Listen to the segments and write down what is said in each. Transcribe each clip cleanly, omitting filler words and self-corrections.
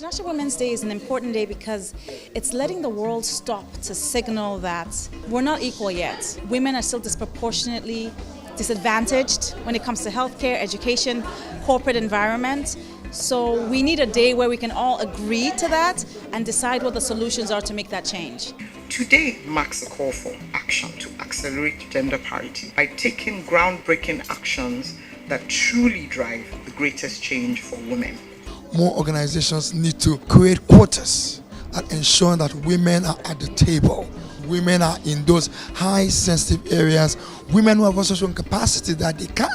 International Women's Day is an important day because it's letting the world stop to signal that we're not equal yet. Women are still disproportionately disadvantaged when it comes to healthcare, education, corporate environment. So we need a day where we can all agree to that and decide what the solutions are to make that change. Today marks a call for action to accelerate gender parity by taking groundbreaking actions that truly drive the greatest change for women. More organizations need to create quotas and ensure that women are at the table. Women are in those high sensitive areas. Women who have also shown capacity that they can.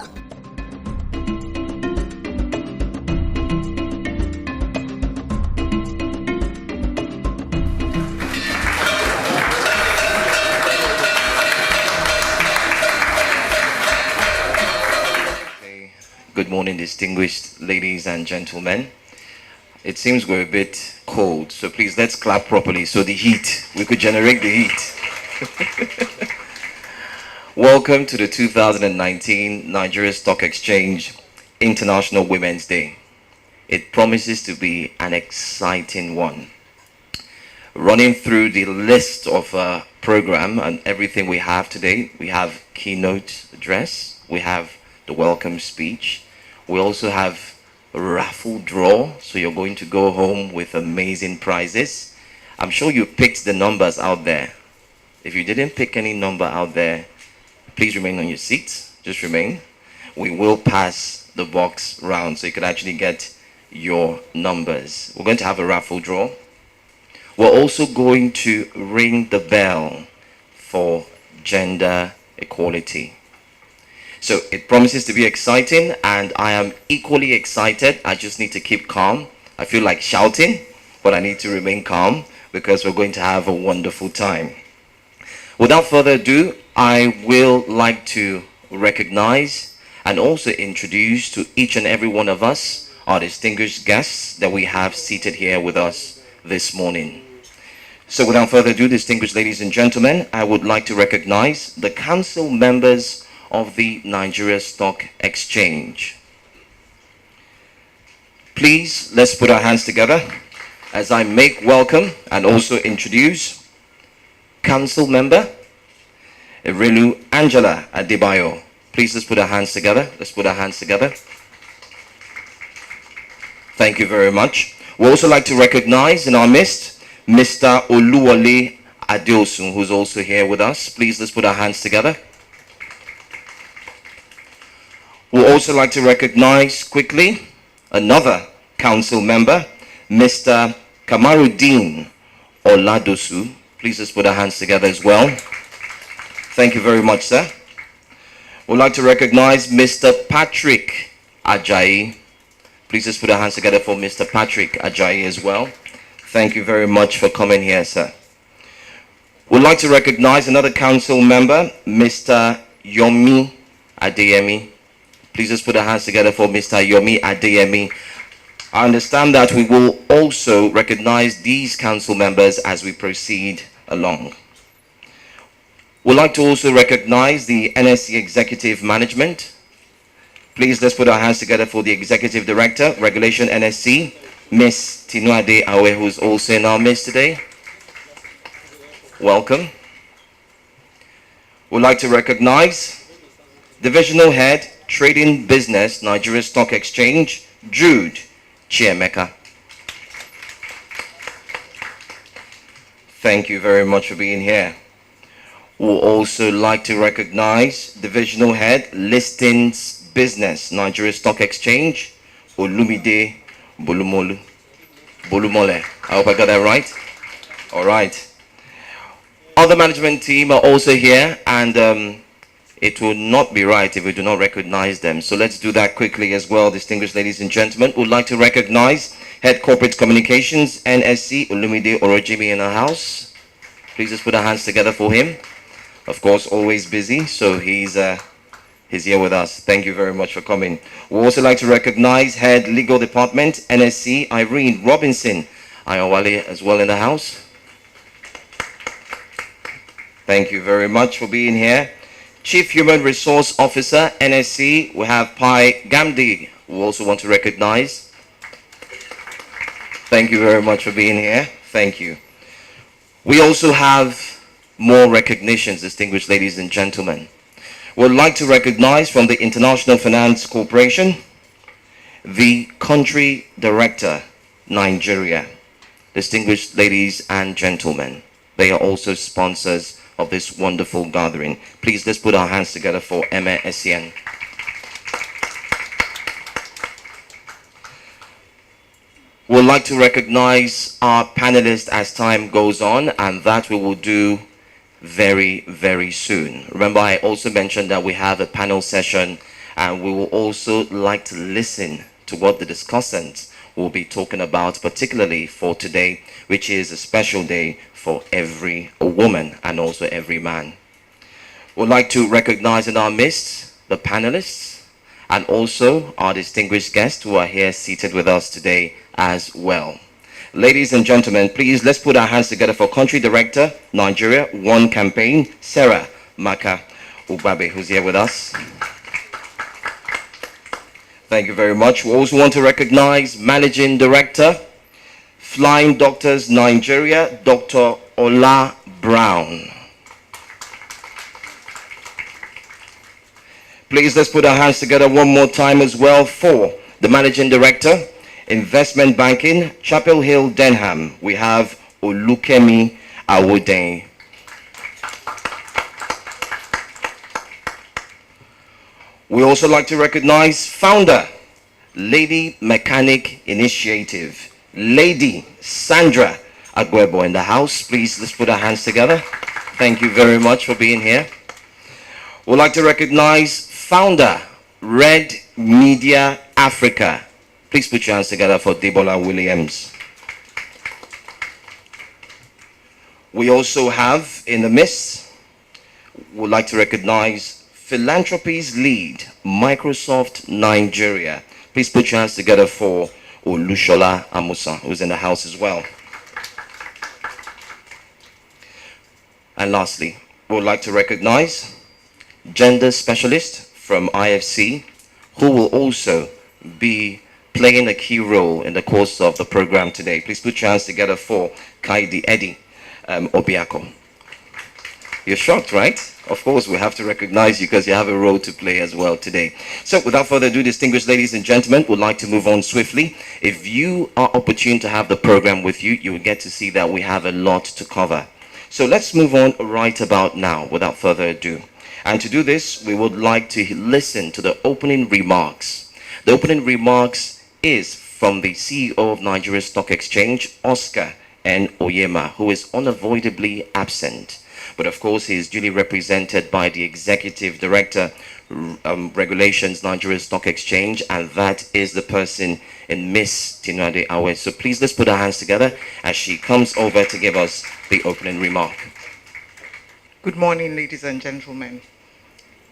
Good morning, distinguished ladies and gentlemen. It seems we're a bit cold, so please let's clap properly so we could generate the heat. Welcome to the 2019 Nigerian Stock Exchange International Women's Day. It promises to be an exciting one. Running through the list of program and everything we have today, we have keynote address, we have the welcome speech, we also have a raffle draw, so you're going to go home with amazing prizes. I'm sure you picked the numbers out there. If you didn't pick any number out there, please remain on your seats. Just remain. We will pass the box round so you can actually get your numbers. We're going to have a raffle draw. We're also going to ring the bell for gender equality. So it promises to be exciting, and I am equally excited. I just need to keep calm. I feel like shouting, but I need to remain calm because we're going to have a wonderful time. Without further ado, I will like to recognize and also introduce to each and every one of us our distinguished guests that we have seated here with us this morning. So without further ado, distinguished ladies and gentlemen, I would like to recognize the council members of the Nigerian Stock Exchange. Please, let's put our hands together as I make welcome and also introduce Council Member Erelu Angela Adebayo. Please, let's put our hands together. Let's put our hands together. Thank you very much. We also like to recognize in our midst Mr. Oluwole Adeosun, who's also here with us. Please, let's put our hands together. We'll also like to recognize quickly another council member, Mr. Kamaruddin Oladosu. Please let's put our hands together as well. Thank you very much, sir. We'd like to recognize Mr. Patrick Ajayi. Please let's put our hands together for Mr. Patrick Ajayi as well. Thank you very much for coming here, sir. We'd like to recognize another council member, Mr. Yomi Adeyemi. Please just put our hands together for Mr. Yomi Adeyemi. I understand that we will also recognize these council members as we proceed along. We'd like to also recognize the NSE Executive Management. Please let's put our hands together for the Executive Director, Regulation NSE, Ms. Tinuade Awe, who's also in our midst today. Welcome. We'd like to recognize Divisional Head, Trading Business, Nigerian Stock Exchange, Jude Chiemeka. Thank you very much for being here. We'll also like to recognize Divisional Head, Listings Business, Nigerian Stock Exchange, Olumide Bolumole. I hope I got that right. All right. Other management team are also here, and it will not be right if we do not recognize them. So let's do that quickly as well, distinguished ladies and gentlemen. We'd like to recognize Head Corporate Communications, NSE, Olumide Orojimi in our house. Please just put our hands together for him. Of course, always busy, so he's here with us. Thank you very much for coming. We'd also like to recognize Head Legal Department, NSE, Irene Robinson Ayawale as well in the house. Thank you very much for being here. Chief Human Resource Officer, NSE, we have Pai Gamdi, who also want to recognize. Thank you very much for being here. Thank you. We also have more recognitions, distinguished ladies and gentlemen. We'd like to recognize from the International Finance Corporation, the Country Director, Nigeria. Distinguished ladies and gentlemen, they are also sponsors of this wonderful gathering. Please, let's put our hands together for NSE. We'd like to recognize our panelists as time goes on, and that we will do very, very soon. Remember, I also mentioned that we have a panel session, and we will also like to listen to what the discussants will be talking about, particularly for today, which is a special day for every woman and also every man. We'd like to recognize in our midst the panelists and also our distinguished guests who are here seated with us today as well. Ladies and gentlemen, please, let's put our hands together for Country Director, Nigeria, One Campaign, Sarah Maka Ubabe, who's here with us. Thank you very much. We also want to recognize Managing Director, Flying Doctors Nigeria, Dr. Ola Brown. Please, let's put our hands together one more time as well for the Managing Director, Investment Banking, Chapel Hill, Denham. We have Olukemi Awoden. We also like to recognize founder, Lady Mechanic Initiative, Lady Sandra Agwebo in the house. Please, let's put our hands together. Thank you very much for being here. We'd like to recognize founder, Red Media Africa. Please put your hands together for Debola Williams. We also have in the midst, we'd like to recognize Philanthropy's lead, Microsoft Nigeria. Please put your hands together for Olushola Amusa, who's in the house as well. And lastly, we would like to recognize gender specialist from IFC, who will also be playing a key role in the course of the program today. Please put your hands together for Kaidi Eddie Obiako. You're shocked, right? Of course, we have to recognize you because you have a role to play as well today. So without further ado, distinguished ladies and gentlemen, we'd like to move on swiftly. If you are opportune to have the program with you, you will get to see that we have a lot to cover. So let's move on right about now without further ado. And to do this, we would like to listen to the opening remarks. The opening remarks is from the CEO of Nigerian Stock Exchange, Oscar N. Oyema, who is unavoidably absent. But of course, he is duly represented by the Executive Director, Regulations, Nigerian Stock Exchange, and that is the person in Miss Tinade Awe. So please, let's put our hands together as she comes over to give us the opening remark. Good morning, ladies and gentlemen.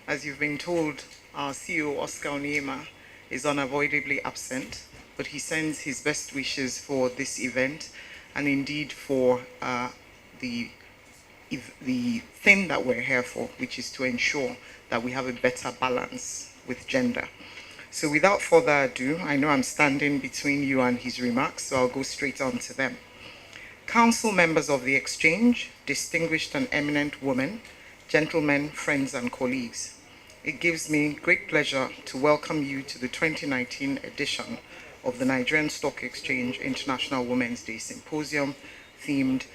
As you've been told, our CEO, Oscar Onyema, is unavoidably absent, but he sends his best wishes for this event and indeed for the thing that we're here for, which is to ensure that we have a better balance with gender. So without further ado, I know I'm standing between you and his remarks, so I'll go straight on to them. Council members of the Exchange, distinguished and eminent women, gentlemen, friends and colleagues, it gives me great pleasure to welcome you to the 2019 edition of the Nigerian Stock Exchange International Women's Day Symposium themed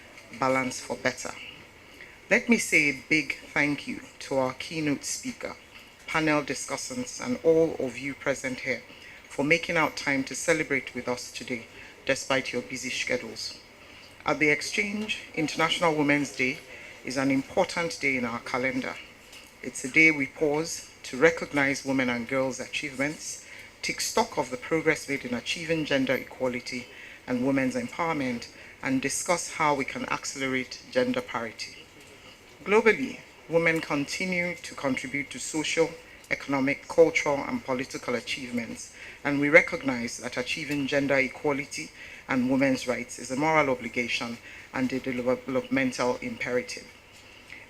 Balance for Better. Let me say a big thank you to our keynote speaker, panel discussants, and all of you present here for making out time to celebrate with us today, despite your busy schedules. At the Exchange, International Women's Day is an important day in our calendar. It's a day we pause to recognize women and girls' achievements, take stock of the progress made in achieving gender equality and women's empowerment, and discuss how we can accelerate gender parity. Globally, women continue to contribute to social, economic, cultural, and political achievements, and we recognize that achieving gender equality and women's rights is a moral obligation and a developmental imperative.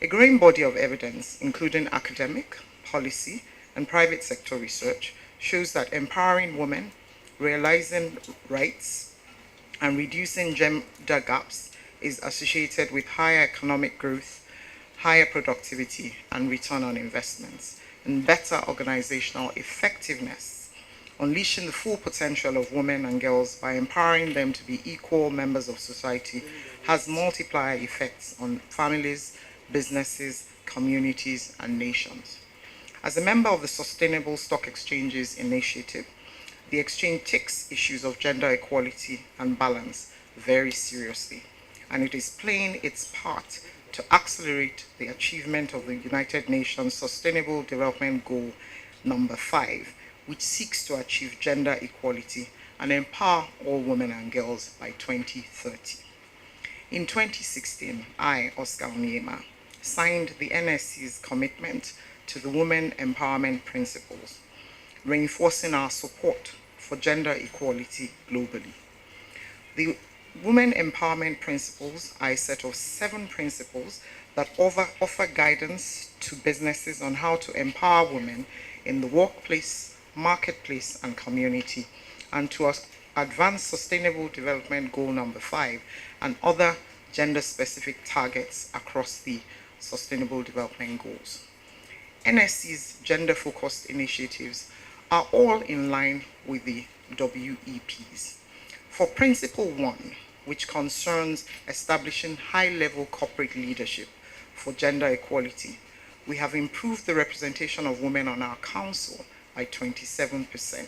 A growing body of evidence, including academic, policy, and private sector research, shows that empowering women, realizing rights, and reducing gender gaps is associated with higher economic growth, higher productivity and return on investments, and better organizational effectiveness. Unleashing the full potential of women and girls by empowering them to be equal members of society has multiplier effects on families, businesses, communities, and nations. As a member of the Sustainable Stock Exchange's initiative, the exchange takes issues of gender equality and balance very seriously, and it is playing its part to accelerate the achievement of the United Nations Sustainable Development Goal number 5, which seeks to achieve gender equality and empower all women and girls by 2030. In 2016, I, Oscar Onyema, signed the NSE's commitment to the Women Empowerment Principles, reinforcing our support for gender equality globally. The Women Empowerment Principles are a set of 7 principles that offer guidance to businesses on how to empower women in the workplace, marketplace, and community, and to advance Sustainable Development Goal number 5 and other gender-specific targets across the Sustainable Development Goals. NSE's gender-focused initiatives are all in line with the WEPs. For Principle 1, which concerns establishing high-level corporate leadership for gender equality, we have improved the representation of women on our council by 27%.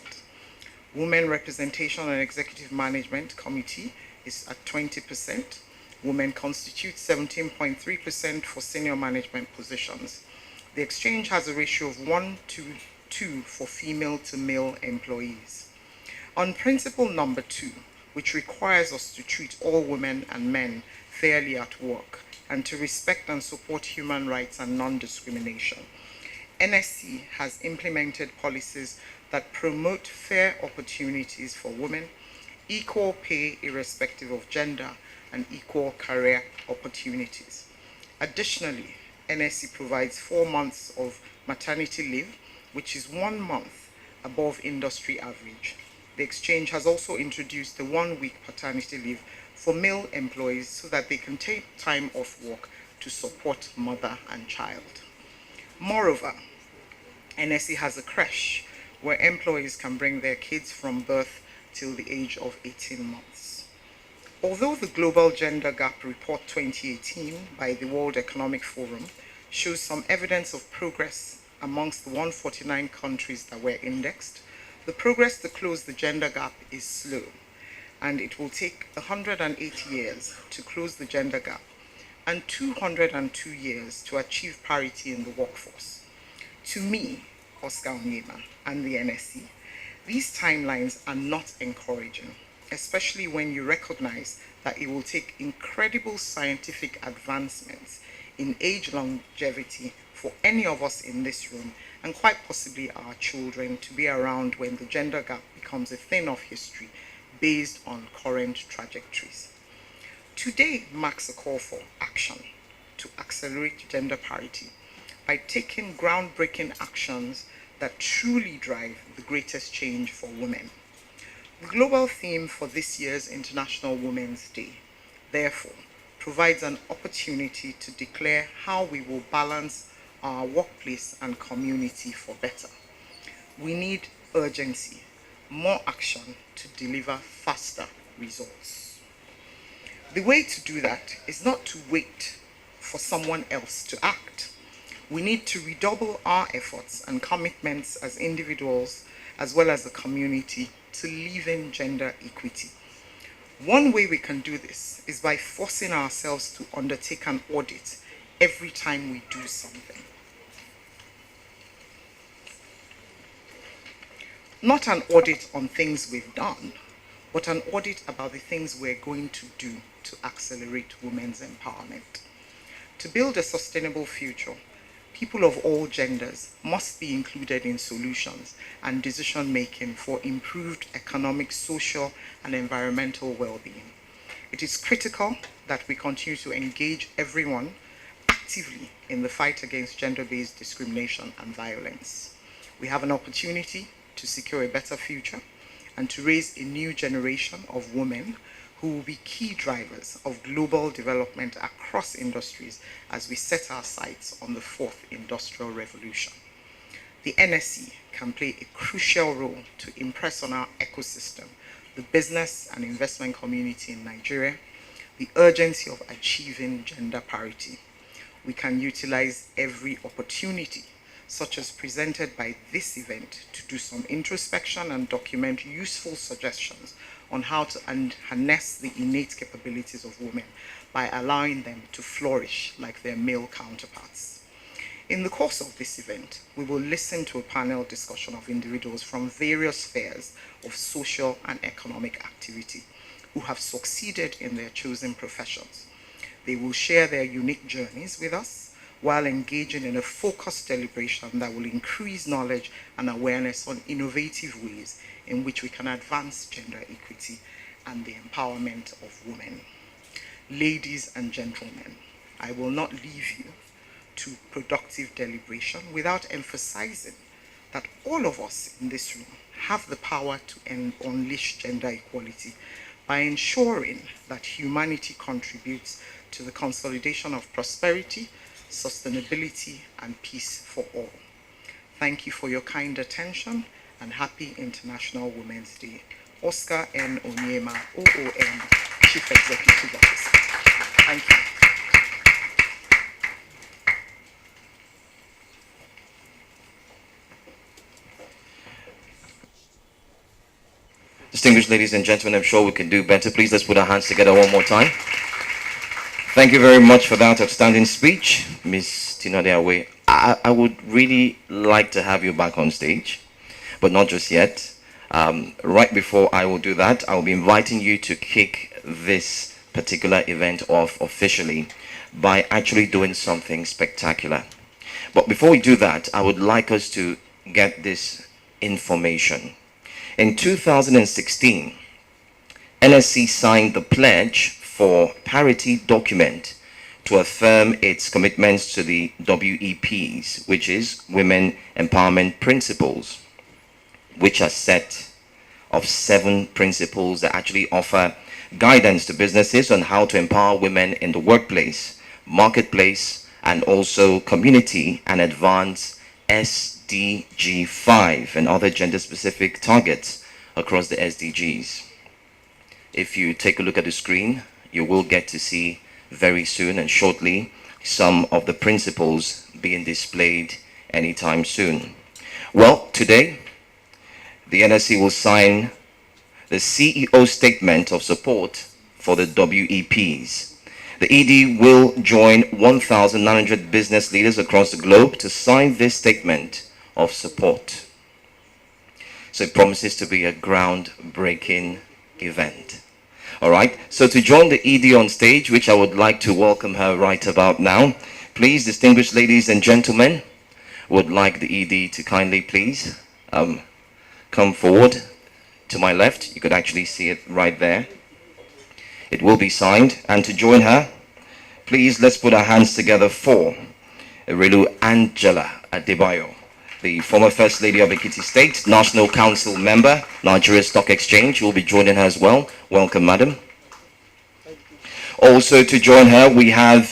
Women representation on executive management committee is at 20%. Women constitute 17.3% for senior management positions. The exchange has a ratio of 1 to 2 for female to male employees. On principle number 2, which requires us to treat all women and men fairly at work and to respect and support human rights and non-discrimination, NSE has implemented policies that promote fair opportunities for women, equal pay irrespective of gender, and equal career opportunities. Additionally, NSE provides 4 months of maternity leave, which is 1 month above industry average. The exchange has also introduced the 1-week paternity leave for male employees so that they can take time off work to support mother and child. Moreover, NSE has a creche where employees can bring their kids from birth till the age of 18 months. Although the Global Gender Gap Report 2018 by the World Economic Forum shows some evidence of progress amongst the 149 countries that were indexed, the progress to close the gender gap is slow, and it will take 180 years to close the gender gap and 202 years to achieve parity in the workforce. To me, Oscar Onyema, and the NSE, these timelines are not encouraging, especially when you recognize that it will take incredible scientific advancements in age longevity for any of us in this room, and quite possibly our children, to be around when the gender gap becomes a thing of history based on current trajectories. Today marks a call for action to accelerate gender parity by taking groundbreaking actions that truly drive the greatest change for women. The global theme for this year's International Women's Day, therefore, provides an opportunity to declare how we will balance our workplace and community for better. We need urgency, more action to deliver faster results. The way to do that is not to wait for someone else to act. We need to redouble our efforts and commitments as individuals as well as the community to live in gender equity. One way we can do this is by forcing ourselves to undertake an audit every time we do something. Not an audit on things we've done, but an audit about the things we're going to do to accelerate women's empowerment. To build a sustainable future, people of all genders must be included in solutions and decision-making for improved economic, social, and environmental well-being. It is critical that we continue to engage everyone actively in the fight against gender-based discrimination and violence. We have an opportunity to secure a better future and to raise a new generation of women who will be key drivers of global development across industries as we set our sights on the fourth industrial revolution. The NSE can play a crucial role to impress on our ecosystem, the business and investment community in Nigeria, the urgency of achieving gender parity. We can utilize every opportunity, such as presented by this event, to do some introspection and document useful suggestions on how to harness the innate capabilities of women by allowing them to flourish like their male counterparts. In the course of this event, we will listen to a panel discussion of individuals from various spheres of social and economic activity who have succeeded in their chosen professions. They will share their unique journeys with us while engaging in a focused deliberation that will increase knowledge and awareness on innovative ways in which we can advance gender equity and the empowerment of women. Ladies and gentlemen, I will not leave you to productive deliberation without emphasizing that all of us in this room have the power to unleash gender equality by ensuring that humanity contributes to the consolidation of prosperity, sustainability, and peace for all. Thank you for your kind attention and happy International Women's Day. Oscar N. Onyema, OON, Chief Executive Officer. Thank you. Distinguished ladies and gentlemen, I'm sure we can do better. Please let's put our hands together one more time. Thank you very much for that outstanding speech, Ms. Tina Deawe. I would really like to have you back on stage, but not just yet. Right before I will do that, I will be inviting you to kick this particular event off officially by actually doing something spectacular. But before we do that, I would like us to get this information. In 2016, NSE signed the pledge for parity document to affirm its commitments to the WEPs, which is Women Empowerment Principles, which are set of 7 principles that actually offer guidance to businesses on how to empower women in the workplace, marketplace, and also community, and advance SDG 5 and other gender-specific targets across the SDGs. If you take a look at the screen, you will get to see very soon and shortly some of the principles being displayed anytime soon. Well, today, the NSE will sign the CEO statement of support for the WEPs. The ED will join 1,900 business leaders across the globe to sign this statement of support. So it promises to be a groundbreaking event. All right, so to join the ED on stage, which I would like to welcome her right about now, please, distinguished ladies and gentlemen, would like the ED to kindly please come forward to my left. You could actually see it right there. It will be signed. And to join her, please let's put our hands together for Erelu Angela Adebayo, the former First Lady of Ekiti State, National Council member, Nigerian Stock Exchange, will be joining her as well. Welcome, madam. Also to join her, we have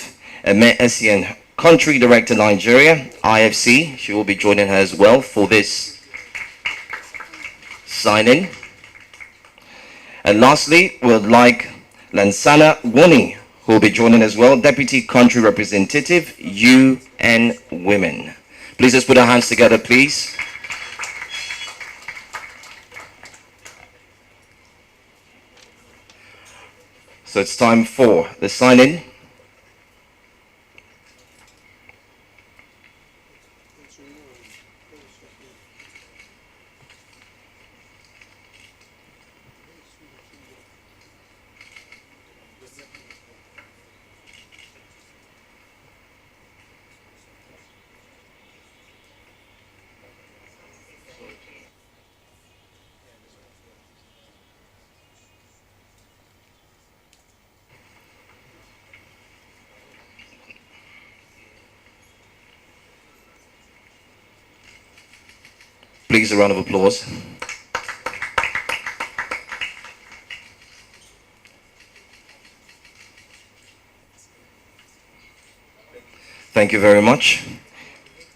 NSE Country Director, Nigeria, IFC. She will be joining her as well for this signing. And lastly, we would like Lansana Woni, who will be joining as well, Deputy Country Representative, UN Women. Please let's put our hands together, please. So it's time for the sign-in. Please, a round of applause. Thank you very much.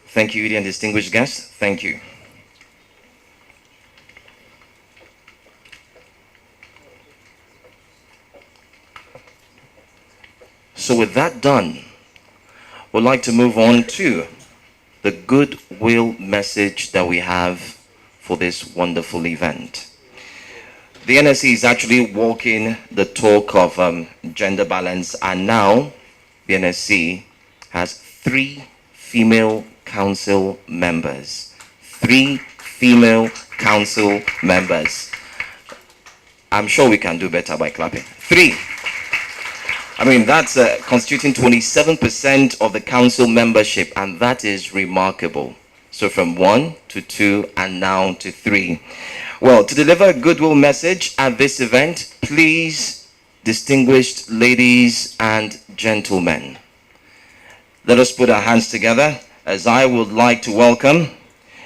Thank you, and distinguished guests. Thank you. So with that done, we'd like to move on to the goodwill message that we have for this wonderful event. The NSE is actually walking the talk of gender balance, and now the NSE has 3 female council members. 3 female council members. I'm sure we can do better by clapping. 3. I mean, that's constituting 27% of the council membership, and that is remarkable. So from 1 to 2 and now to 3. Well, to deliver a goodwill message at this event, please, distinguished ladies and gentlemen, let us put our hands together as I would like to welcome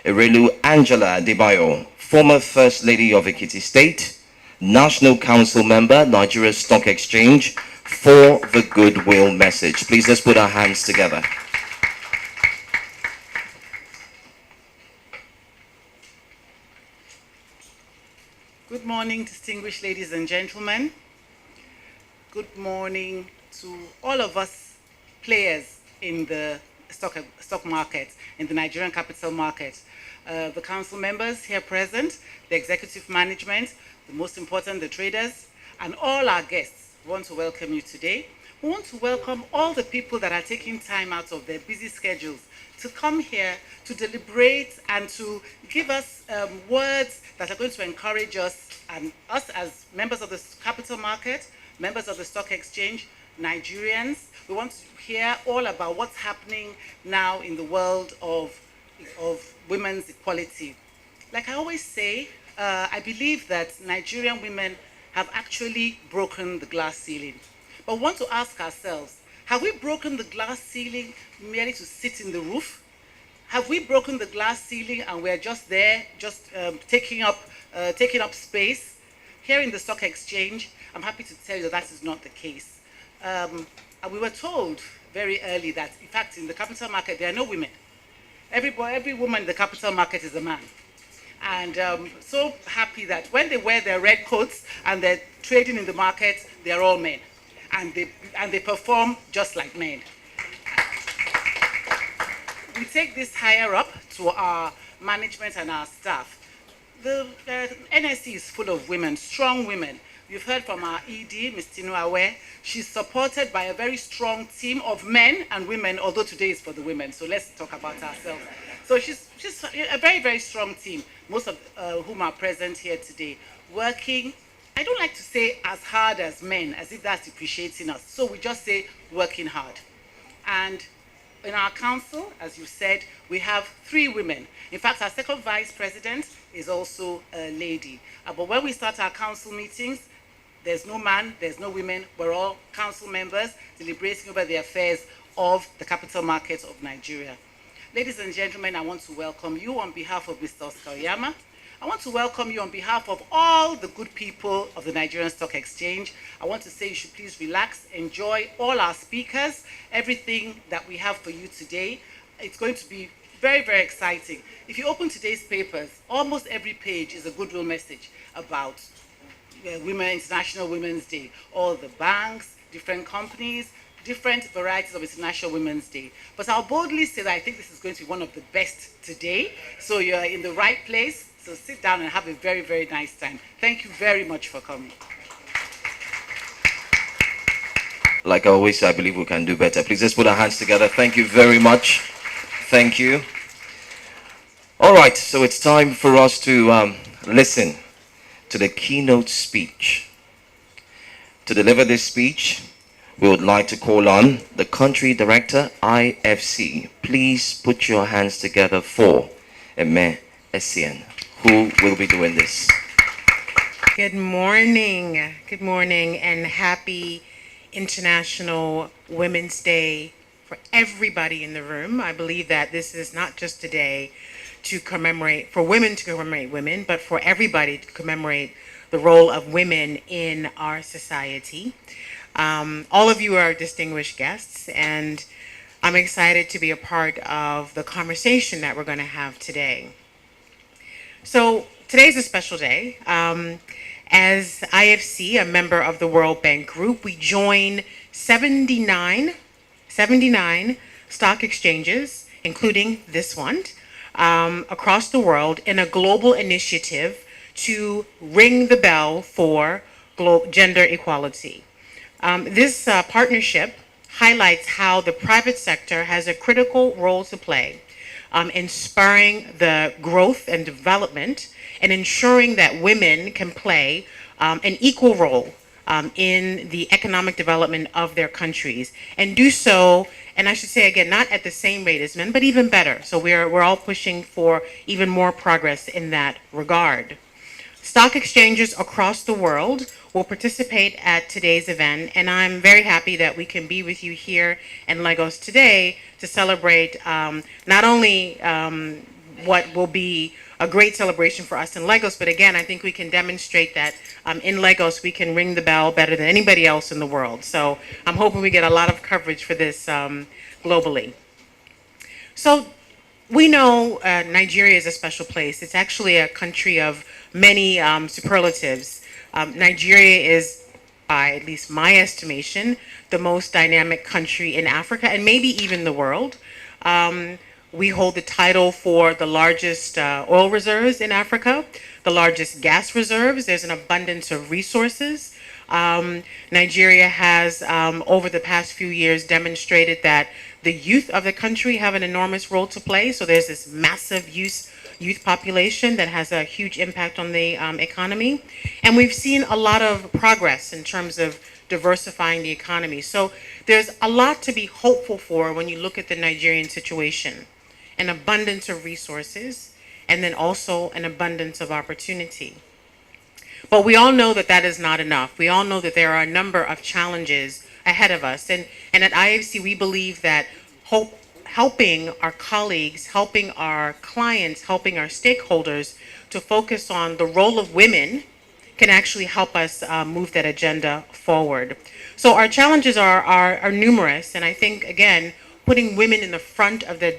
Erelu Angela Adebayo, former First Lady of Ekiti State, National Council member, Nigerian Stock Exchange, for the goodwill message. Please, let's put our hands together. Good morning, distinguished ladies and gentlemen. Good morning to all of us players in the stock market, in the Nigerian capital market. The council members here present, the executive management, the most important, the traders, and all our guests. We want to welcome you today. We want to welcome all the people that are taking time out of their busy schedules to come here to deliberate and to give us words that are going to encourage us, and us as members of the capital market, members of the stock exchange, Nigerians. We want to hear all about what's happening now in the world of women's equality. Like I always say, I believe that Nigerian women have actually broken the glass ceiling. But we want to ask ourselves, have we broken the glass ceiling merely to sit in the roof? Have we broken the glass ceiling and we're just there, just taking up space? Here in the stock exchange, I'm happy to tell you that that is not the case. And we were told very early that, in fact, in the capital market, there are no women. Every woman in the capital market is a man. And so happy that when they wear their red coats and they're trading in the market, they're all men. And they perform just like men. We take this higher up to our management and our staff. The NSE is full of women, strong women. You've heard from our ED, Ms. Tinu Awe. She's supported by a very strong team of men and women, although today is for the women, so let's talk about ourselves. So she's a very, very strong team, most of whom are present here today, working, I don't like to say as hard as men, as if that's depreciating us. So we just say working hard. And in our council, as you said, we have 3 women. In fact, our second vice president is also a lady. But when we start our council meetings, there's no man, there's no women. We're all council members deliberating over the affairs of the capital market of Nigeria. Ladies and gentlemen, I want to welcome you on behalf of Mr. Oscar Oyama. I want to welcome you on behalf of all the good people of the Nigerian Stock Exchange. I want to say you should please relax, enjoy all our speakers, everything that we have for you today. It's going to be very, very exciting. If you open today's papers, almost every page is a goodwill message about International Women's Day. All the banks, different companies, different varieties of International Women's Day. But I'll boldly say that I think this is going to be one of the best today. So you're in the right place. So sit down and have a very, very nice time. Thank you very much for coming. Like I always say, I believe we can do better. Please let's put our hands together. Thank you very much. Thank you. All right, so it's time for us to listen to the keynote speech. To deliver this speech, we would like to call on the country director, IFC. Please put your hands together for Eme Essien, who will be doing this. Good morning, and happy International Women's Day for everybody in the room. I believe that this is not just a day to commemorate, for women to commemorate women, but for everybody to commemorate the role of women in our society. All of you are distinguished guests, and I'm excited to be a part of the conversation that we're going to have today. So today's a special day. As IFC, a member of the World Bank Group, we join 79 stock exchanges, including this one, across the world in a global initiative to ring the bell for gender equality. This partnership highlights how the private sector has a critical role to play in spurring the growth and development and ensuring that women can play an equal role in the economic development of their countries, and do so, and I should say again, not at the same rate as men, but even better. So we're all pushing for even more progress in that regard. Stock exchanges across the world will participate at today's event, and I'm very happy that we can be with you here in Lagos today to celebrate not only what will be a great celebration for us in Lagos, but again, I think we can demonstrate that in Lagos we can ring the bell better than anybody else in the world. So I'm hoping we get a lot of coverage for this globally. So we know Nigeria is a special place. It's actually a country of many superlatives. Nigeria is, by at least my estimation, the most dynamic country in Africa and maybe even the world. We hold the title for the largest oil reserves in Africa, the largest gas reserves. There's an abundance of resources. Nigeria has, over the past few years, demonstrated that the youth of the country have an enormous role to play. So there's this massive youth population that has a huge impact on the economy. And we've seen a lot of progress in terms of diversifying the economy. So there's a lot to be hopeful for when you look at the Nigerian situation. An abundance of resources, and then also an abundance of opportunity. But we all know that that is not enough. We all know that there are a number of challenges ahead of us. And at IFC, we believe that helping our colleagues, helping our clients, helping our stakeholders to focus on the role of women can actually help us move that agenda forward. So our challenges are numerous, and I think, again, putting women in the front of the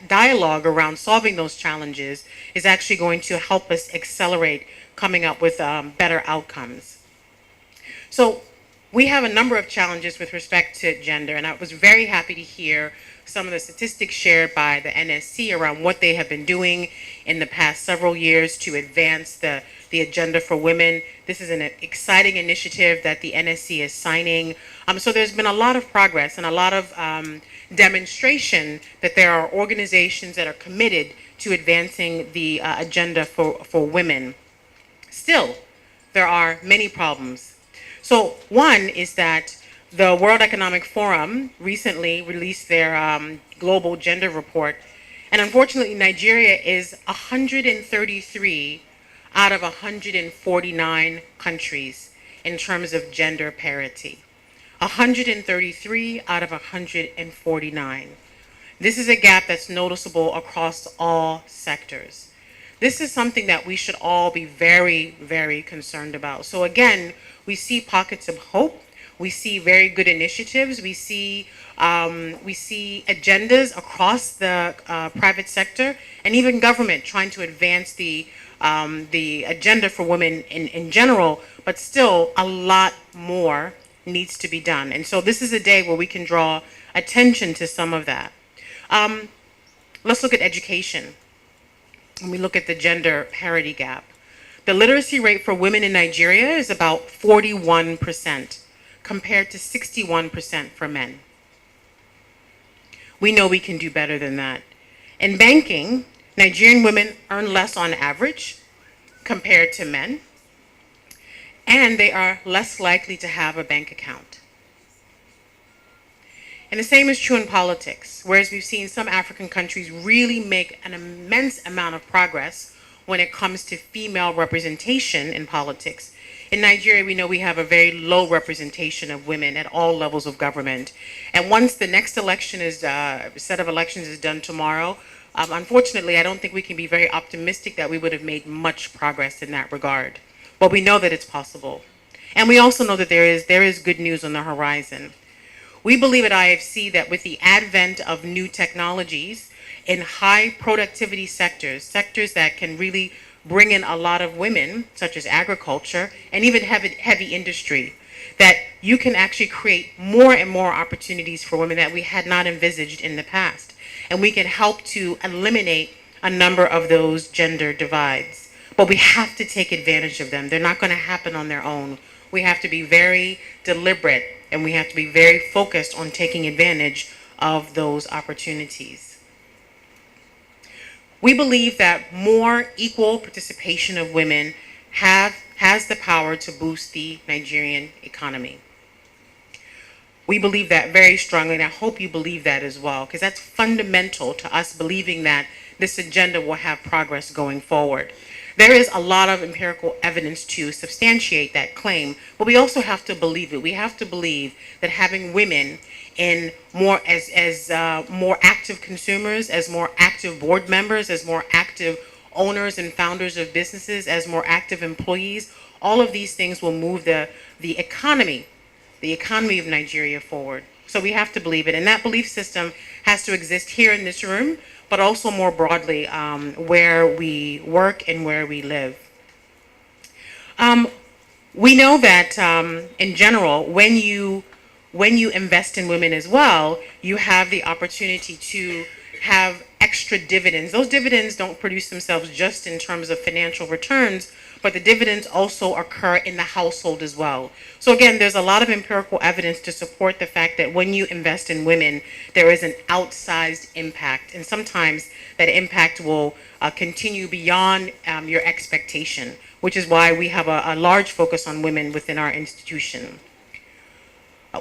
dialogue around solving those challenges is actually going to help us accelerate coming up with better outcomes. So we have a number of challenges with respect to gender, and I was very happy to hear some of the statistics shared by the NSE around what they have been doing in the past several years to advance the agenda for women. This is an exciting initiative that the NSE is signing. So there's been a lot of progress and a lot of demonstration that there are organizations that are committed to advancing the agenda for women. Still, there are many problems. So one is that the World Economic Forum recently released their global gender report, and unfortunately Nigeria is 133 out of 149 countries in terms of gender parity. 133 out of 149. This is a gap that's noticeable across all sectors. This is something that we should all be very, very concerned about. So again, we see pockets of hope. We see very good initiatives. We see agendas across the private sector and even government trying to advance the agenda for women in general, but still a lot more needs to be done. And so this is a day where we can draw attention to some of that. Let's look at education. When we look at the gender parity gap, the literacy rate for women in Nigeria is about 41% compared to 61% for men. We know we can do better than that. In banking, Nigerian women earn less on average compared to men, and they are less likely to have a bank account. And the same is true in politics, whereas we've seen some African countries really make an immense amount of progress when it comes to female representation in politics. In Nigeria, we know we have a very low representation of women at all levels of government. And once the next election is, set of elections is done tomorrow, unfortunately, I don't think we can be very optimistic that we would have made much progress in that regard. But we know that it's possible. And we also know that there is good news on the horizon. We believe at IFC that with the advent of new technologies in high productivity sectors, sectors that can really bring in a lot of women, such as agriculture and even heavy industry, that you can actually create more and more opportunities for women that we had not envisaged in the past. And we can help to eliminate a number of those gender divides. But we have to take advantage of them. They're not going to happen on their own. We have to be very deliberate and we have to be very focused on taking advantage of those opportunities. We believe that more equal participation of women has the power to boost the Nigerian economy. We believe that very strongly, and I hope you believe that as well, because that's fundamental to us believing that this agenda will have progress going forward. There is a lot of empirical evidence to substantiate that claim, but we also have to believe it. We have to believe that having women in more as more active consumers, as more active board members, as more active owners and founders of businesses, as more active employees, all of these things will move the economy of Nigeria forward. So we have to believe it. And that belief system has to exist here in this room, but also more broadly where we work and where we live. We know that in general, when you invest in women as well, you have the opportunity to have extra dividends. Those dividends don't produce themselves just in terms of financial returns, but the dividends also occur in the household as well. So again, there's a lot of empirical evidence to support the fact that when you invest in women, there is an outsized impact. And sometimes that impact will continue beyond your expectation, which is why we have a large focus on women within our institution.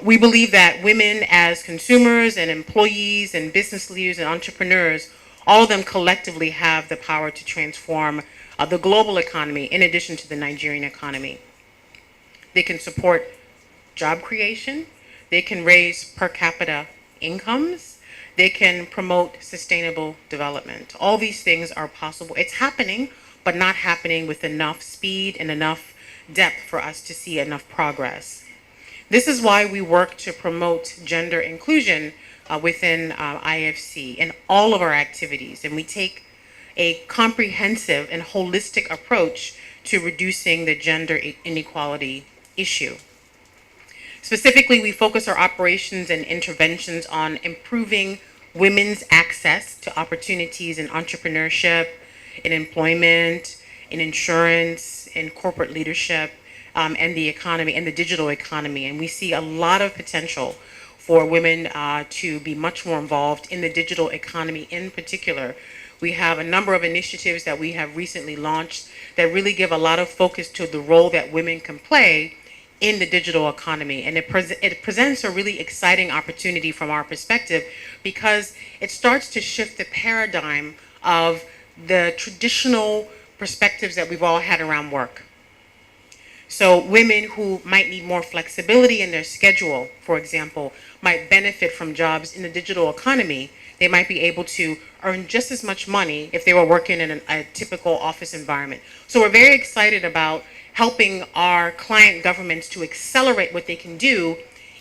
We believe that women as consumers and employees and business leaders and entrepreneurs, all of them collectively have the power to transform the global economy in addition to the Nigerian economy. They can support job creation, they can raise per capita incomes, they can promote sustainable development. All these things are possible. It's happening, but not happening with enough speed and enough depth for us to see enough progress. This is why we work to promote gender inclusion within IFC in all of our activities, and we take a comprehensive and holistic approach to reducing the gender inequality issue. Specifically, we focus our operations and interventions on improving women's access to opportunities in entrepreneurship, in employment, in insurance, in corporate leadership, and the economy and the digital economy. And we see a lot of potential for women to be much more involved in the digital economy in particular. We have a number of initiatives that we have recently launched that really give a lot of focus to the role that women can play in the digital economy. And it presents a really exciting opportunity from our perspective because it starts to shift the paradigm of the traditional perspectives that we've all had around work. So women who might need more flexibility in their schedule, for example, might benefit from jobs in the digital economy. They might be able to earn just as much money if they were working in a typical office environment. So we're very excited about helping our client governments to accelerate what they can do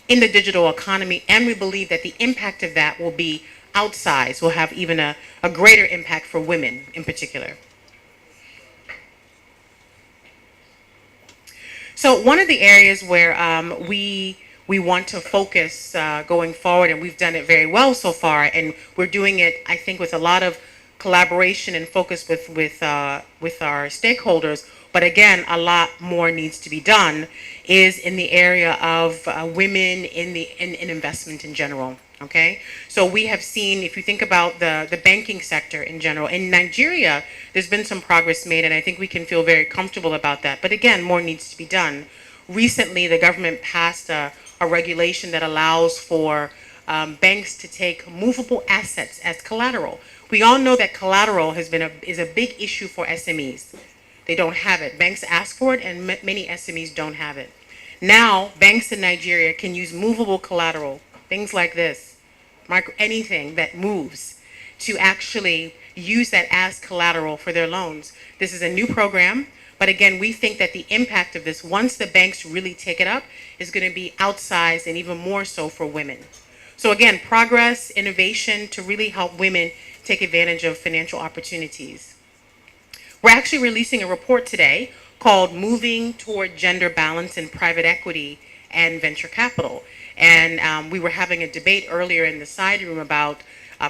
in the digital economy, and we believe that the impact of that will be outsized, will have even a greater impact for women in particular. So one of the areas where we want to focus going forward, and we've done it very well so far, and we're doing it, I think, with a lot of collaboration and focus with our stakeholders, but again, a lot more needs to be done, is in the area of women in investment in general. Okay, so we have seen, if you think about the banking sector in general, in Nigeria, there's been some progress made, and I think we can feel very comfortable about that. But again, more needs to be done. Recently, the government passed a regulation that allows for banks to take movable assets as collateral. We all know that collateral is a big issue for SMEs. They don't have it. Banks ask for it, and many SMEs don't have it. Now, banks in Nigeria can use movable collateral, things like this, anything that moves, to actually use that as collateral for their loans. This is a new program, But again, we think that the impact of this, once the banks really take it up, is going to be outsized and even more so for women. So again, progress, innovation to really help women take advantage of financial opportunities. We're actually releasing a report today called Moving Toward Gender Balance in Private Equity and Venture Capital. And we were having a debate earlier in the side room about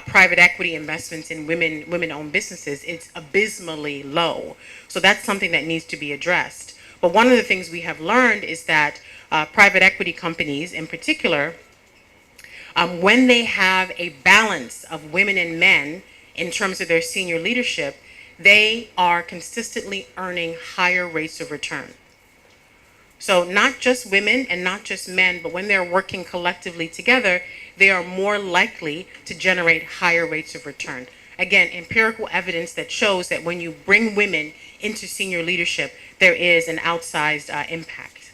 private equity investments in women-owned businesses. It's abysmally low. So that's something that needs to be addressed. But one of the things we have learned is that private equity companies in particular, when they have a balance of women and men in terms of their senior leadership, they are consistently earning higher rates of return. So not just women and not just men, but when they're working collectively together, they are more likely to generate higher rates of return. Again, empirical evidence that shows that when you bring women into senior leadership, there is an outsized impact.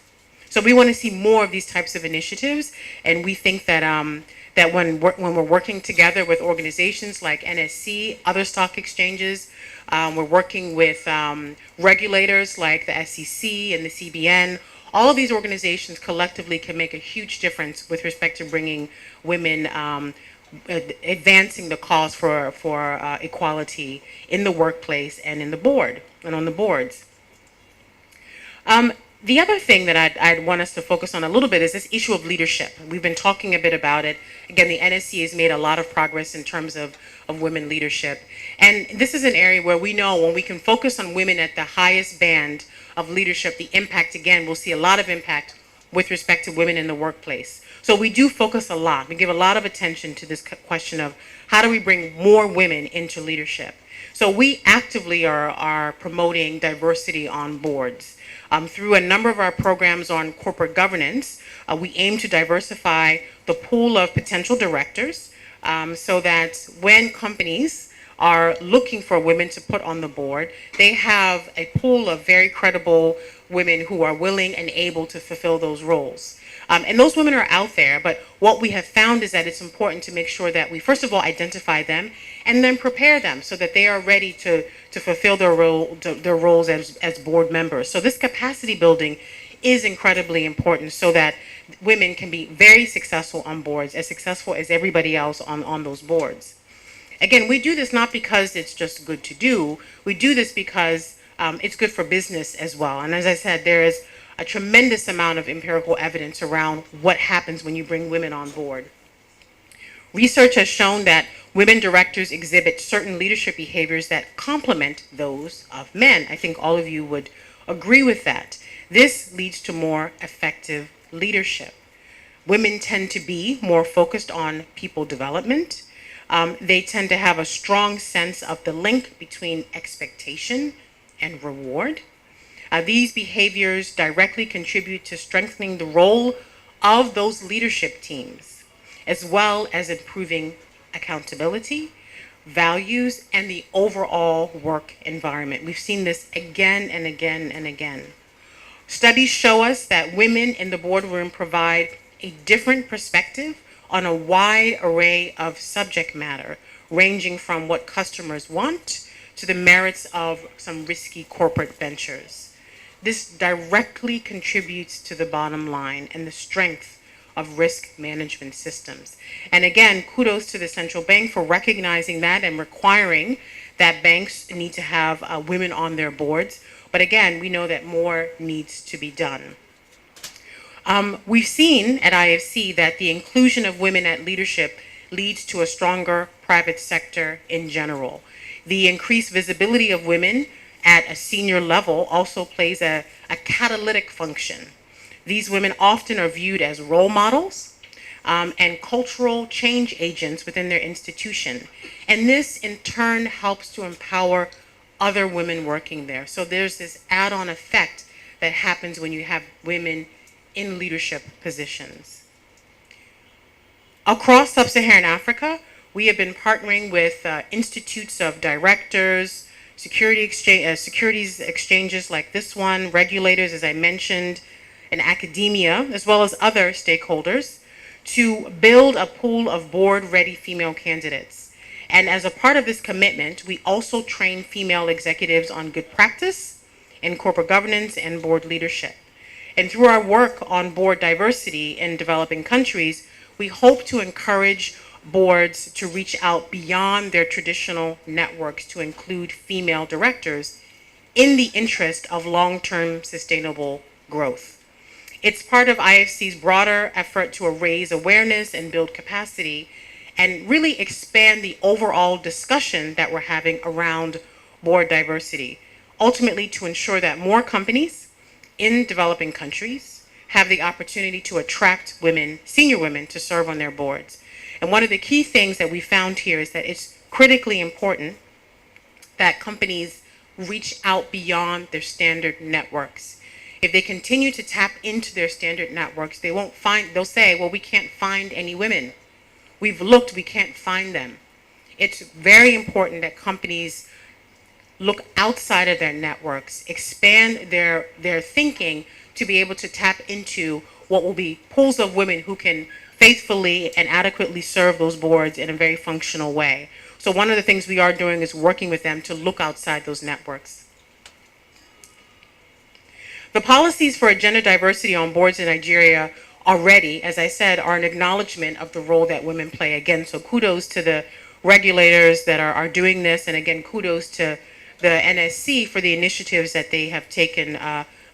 So we want to see more of these types of initiatives, and we think that that when we're working together with organizations like NSE, other stock exchanges, we're working with regulators like the SEC and the CBN. All of these organizations collectively can make a huge difference with respect to bringing women, advancing the cause for equality in the workplace and in the board and on the boards. The other thing that I'd want us to focus on a little bit is this issue of leadership. We've been talking a bit about it. Again, the NSE has made a lot of progress in terms of women leadership. And this is an area where we know when we can focus on women at the highest band of leadership, the impact, again, we'll see a lot of impact with respect to women in the workplace. So we do focus a lot. We give a lot of attention to this question of how do we bring more women into leadership. So we actively are promoting diversity on boards. Through a number of our programs on corporate governance, we aim to diversify the pool of potential directors so that when companies are looking for women to put on the board, they have a pool of very credible women who are willing and able to fulfill those roles. And those women are out there, but what we have found is that it's important to make sure that we first of all identify them and then prepare them so that they are ready to fulfill their roles as board members. So this capacity building is incredibly important so that women can be very successful on boards, as successful as everybody else on those boards. Again, we do this not because it's just good to do. We do this because it's good for business as well. And as I said, there is a tremendous amount of empirical evidence around what happens when you bring women on board. Research has shown that women directors exhibit certain leadership behaviors that complement those of men. I think all of you would agree with that. This leads to more effective leadership. Women tend to be more focused on people development. They tend to have a strong sense of the link between expectation and reward. These behaviors directly contribute to strengthening the role of those leadership teams, as well as improving accountability, values, and the overall work environment. We've seen this again and again and again. Studies show us that women in the boardroom provide a different perspective on a wide array of subject matter, ranging from what customers want to the merits of some risky corporate ventures. This directly contributes to the bottom line and the strength of risk management systems. And again, kudos to the central bank for recognizing that and requiring that banks need to have women on their boards. But again, we know that more needs to be done. We've seen at IFC that the inclusion of women at leadership leads to a stronger private sector in general. The increased visibility of women at a senior level also plays a catalytic function. These women often are viewed as role models and cultural change agents within their institution. And this in turn helps to empower other women working there. So there's this add-on effect that happens when you have women in leadership positions. Across sub-Saharan Africa, we have been partnering with institutes of directors, securities exchanges like this one, regulators, as I mentioned, and academia, as well as other stakeholders, to build a pool of board-ready female candidates. And as a part of this commitment, we also train female executives on good practice in corporate governance and board leadership. And through our work on board diversity in developing countries, we hope to encourage boards to reach out beyond their traditional networks to include female directors in the interest of long-term sustainable growth. It's part of IFC's broader effort to raise awareness and build capacity and really expand the overall discussion that we're having around board diversity, ultimately to ensure that more companies in developing countries have the opportunity to attract women, senior women, to serve on their boards. And one of the key things that we found here is that it's critically important that companies reach out beyond their standard networks. If they continue to tap into their standard networks, they'll say, well, we can't find any women. We've looked, we can't find them. It's very important that companies look outside of their networks, expand their thinking to be able to tap into what will be pools of women who can faithfully and adequately serve those boards in a very functional way. So one of the things we are doing is working with them to look outside those networks. The policies for gender diversity on boards in Nigeria already, as I said, are an acknowledgement of the role that women play. Again, so kudos to the regulators that are doing this, and again, kudos to the NSE for the initiatives that they have taken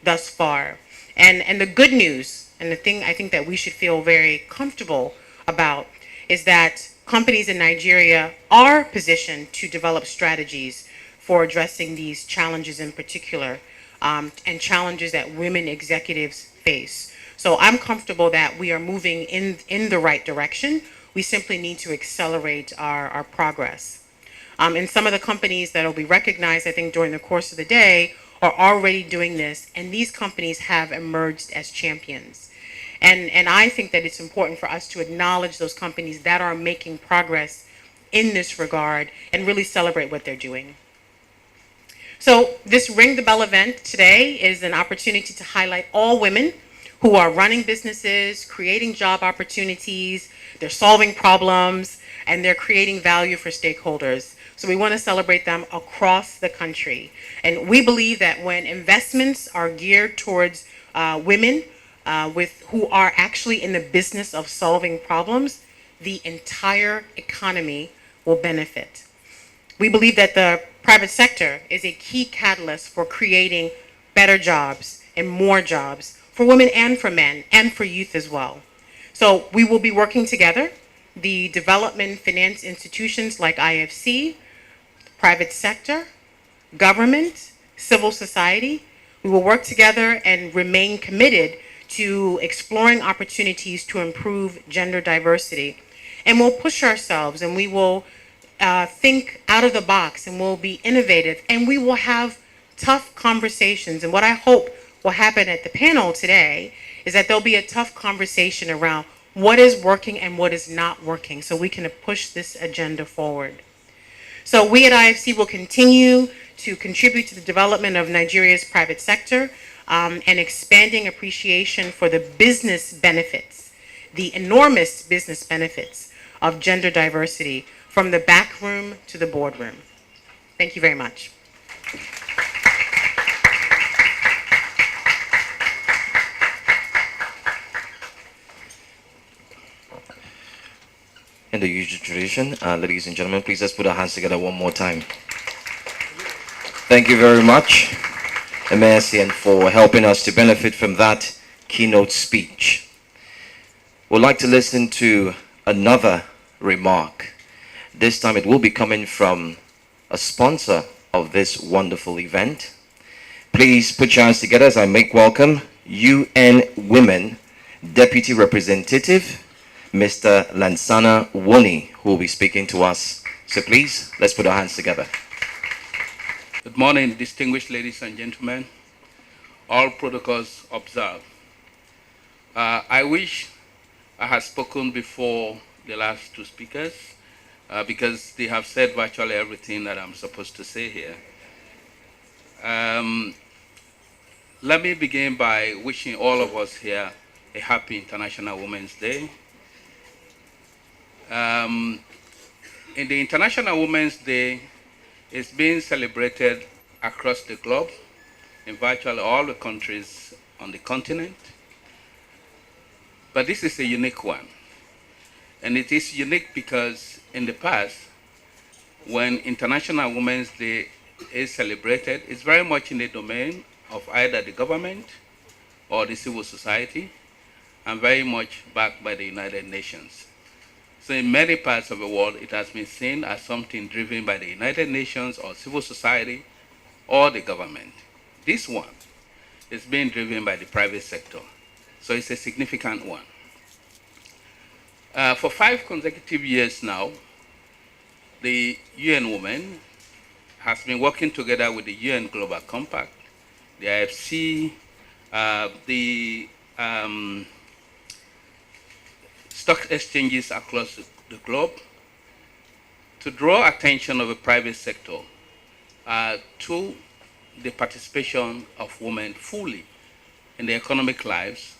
thus far. And the good news, and the thing I think that we should feel very comfortable about, is that companies in Nigeria are positioned to develop strategies for addressing these challenges in particular, and challenges that women executives face. So I'm comfortable that we are moving in the right direction. We simply need to accelerate our progress. And some of the companies that will be recognized, I think, during the course of the day are already doing this, and these companies have emerged as champions. And I think that it's important for us to acknowledge those companies that are making progress in this regard and really celebrate what they're doing. So this Ring the Bell event today is an opportunity to highlight all women who are running businesses, creating job opportunities, they're solving problems, and they're creating value for stakeholders. So we want to celebrate them across the country. And we believe that when investments are geared towards women who are actually in the business of solving problems, the entire economy will benefit. We believe that the private sector is a key catalyst for creating better jobs and more jobs for women and for men and for youth as well. So we will be working together, the development finance institutions like IFC, private sector, government, civil society. We will work together and remain committed to exploring opportunities to improve gender diversity. And we'll push ourselves, and we will think out of the box, and we'll be innovative, and we will have tough conversations. And what I hope will happen at the panel today is that there'll be a tough conversation around what is working and what is not working, so we can push this agenda forward. So we at IFC will continue to contribute to the development of Nigeria's private sector and expanding appreciation for the business benefits, the enormous business benefits of gender diversity from the back room to the boardroom. Thank you very much. In the usual tradition, ladies and gentlemen, please let's put our hands together one more time. Thank you very much, MSN, for helping us to benefit from that keynote speech. We'd like to listen to another remark. This time it will be coming from a sponsor of this wonderful event. Please put your hands together as I make welcome UN Women Deputy Representative Mr. Lansana Woni, who will be speaking to us. So please, let's put our hands together. Good morning, distinguished ladies and gentlemen. All protocols observed. I wish I had spoken before the last two speakers because they have said virtually everything that I'm supposed to say here. Let me begin by wishing all of us here a happy International Women's Day. In the International Women's Day, it's being celebrated across the globe. in virtually all the countries on the continent. But this is a unique one. And it is unique because in the past, when International Women's Day is celebrated, it's very much in the domain of either the government or the civil society, and very much backed by the United Nations. So in many parts of the world, it has been seen as something driven by the United Nations or civil society or the government. This one is being driven by the private sector. So it's a significant one. For 5 consecutive years now, the UN Women has been working together with the UN Global Compact, the IFC, the stock exchanges across the globe to draw attention of the private sector to the participation of women fully in the economic lives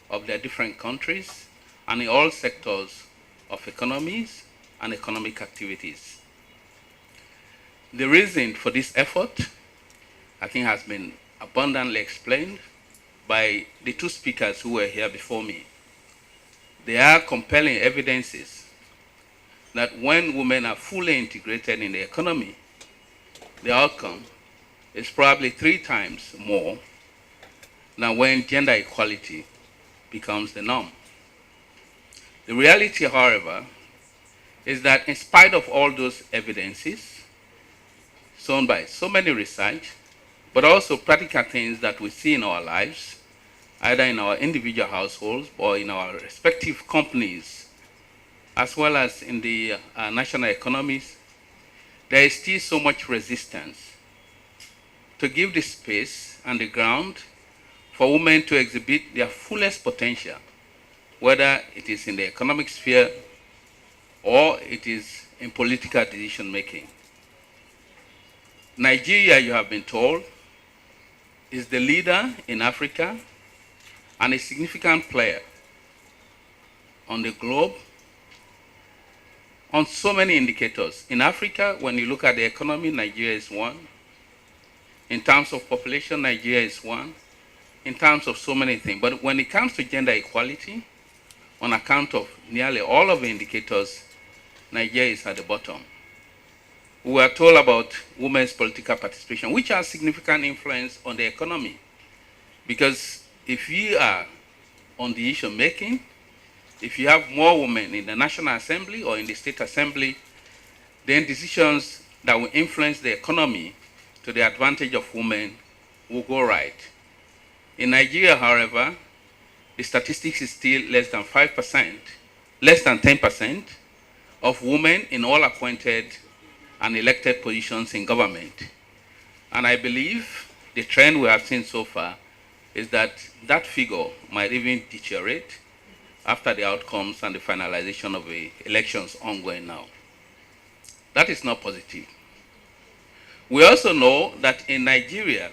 of their different countries and in all sectors of economies and economic activities. The reason for this effort, I think, has been abundantly explained by the 2 speakers who were here before me. There are compelling evidences that when women are fully integrated in the economy, the outcome is probably 3 times more than when gender equality becomes the norm. The reality, however, is that in spite of all those evidences shown by so many research, but also practical things that we see in our lives, either in our individual households or in our respective companies, as well as in the national economies, there is still so much resistance to give the space and the ground for women to exhibit their fullest potential, whether it is in the economic sphere or it is in political decision making. Nigeria, you have been told, is the leader in Africa and a significant player on the globe on so many indicators. In Africa, when you look at the economy, Nigeria is 1. In terms of population, Nigeria is 1. In terms of so many things. But when it comes to gender equality, on account of nearly all of the indicators, Nigeria is at the bottom. We are told about women's political participation, which has significant influence on the economy. Because if you are on the issue making, if you have more women in the National Assembly or in the State Assembly, then decisions that will influence the economy to the advantage of women will go right. In Nigeria, however, the statistics is still less than 5%, less than 10% of women in all appointed and elected positions in government. And I believe the trend we have seen so far is that that figure might even deteriorate after the outcomes and the finalization of the elections ongoing now. That is not positive. We also know that in Nigeria,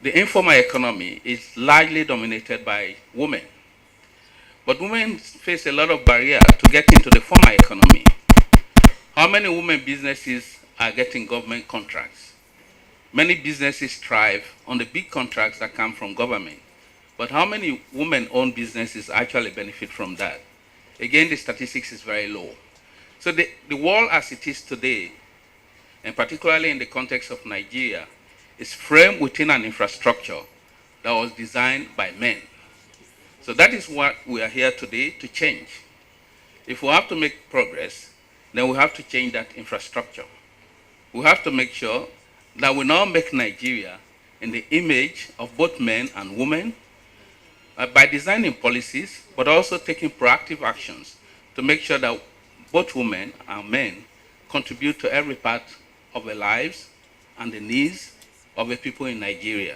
the informal economy is largely dominated by women. But women face a lot of barriers to get into the formal economy. How many women businesses are getting government contracts? Many businesses thrive on the big contracts that come from government. But how many women-owned businesses actually benefit from that? Again, the statistics is very low. So the world as it is today, and particularly in the context of Nigeria, is framed within an infrastructure that was designed by men. So that is what we are here today to change. If we have to make progress, then we have to change that infrastructure. We have to make sure that we now make Nigeria in the image of both men and women by designing policies, but also taking proactive actions to make sure that both women and men contribute to every part of their lives and the needs of the people in Nigeria.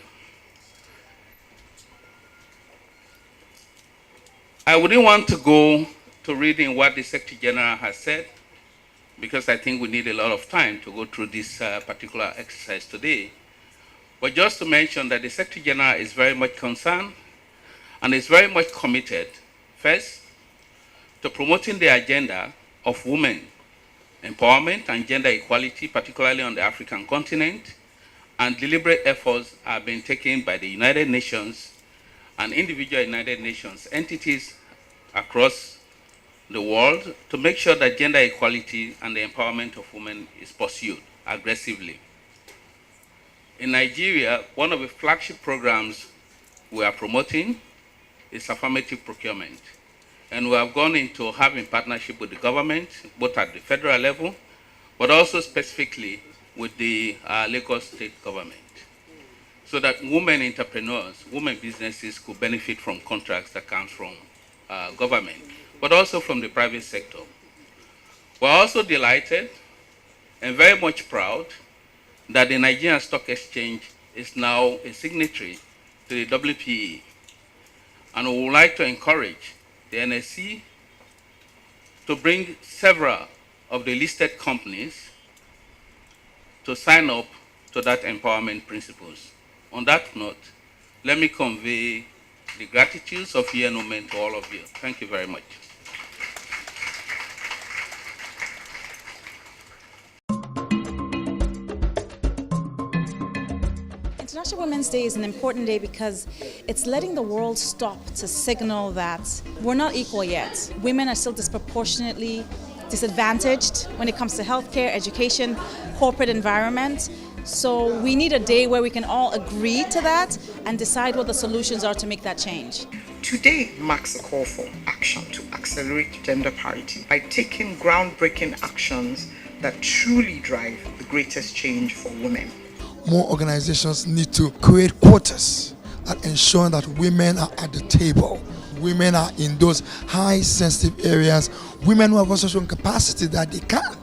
I wouldn't want to go to reading what the Secretary General has said, because I think we need a lot of time to go through this particular exercise today. But just to mention that the Secretary General is very much concerned and is very much committed, first, to promoting the agenda of women empowerment and gender equality, particularly on the African continent, and deliberate efforts are being taken by the United Nations and individual United Nations entities across the world to make sure that gender equality and the empowerment of women is pursued aggressively. In Nigeria, one of the flagship programs we are promoting is affirmative procurement. And we have gone into having partnership with the government, both at the federal level, but also specifically with the Lagos state government, so that women entrepreneurs, women businesses could benefit from contracts that come from government, but also from the private sector. We're also delighted and very much proud that the Nigerian Stock Exchange is now a signatory to the WPE. And we would like to encourage the NSE to bring several of the listed companies to sign up to that empowerment principles. On that note, let me convey the gratitudes of UN Women to all of you. Thank you very much. International Women's Day is an important day because it's letting the world stop to signal that we're not equal yet. Women are still disproportionately disadvantaged when it comes to healthcare, education, corporate environment. So we need a day where we can all agree to that and decide what the solutions are to make that change. Today marks a call for action to accelerate gender parity by taking groundbreaking actions that truly drive the greatest change for women. More organizations need to create quotas and ensure that women are at the table. Women are in those high sensitive areas. Women who have also shown capacity that they can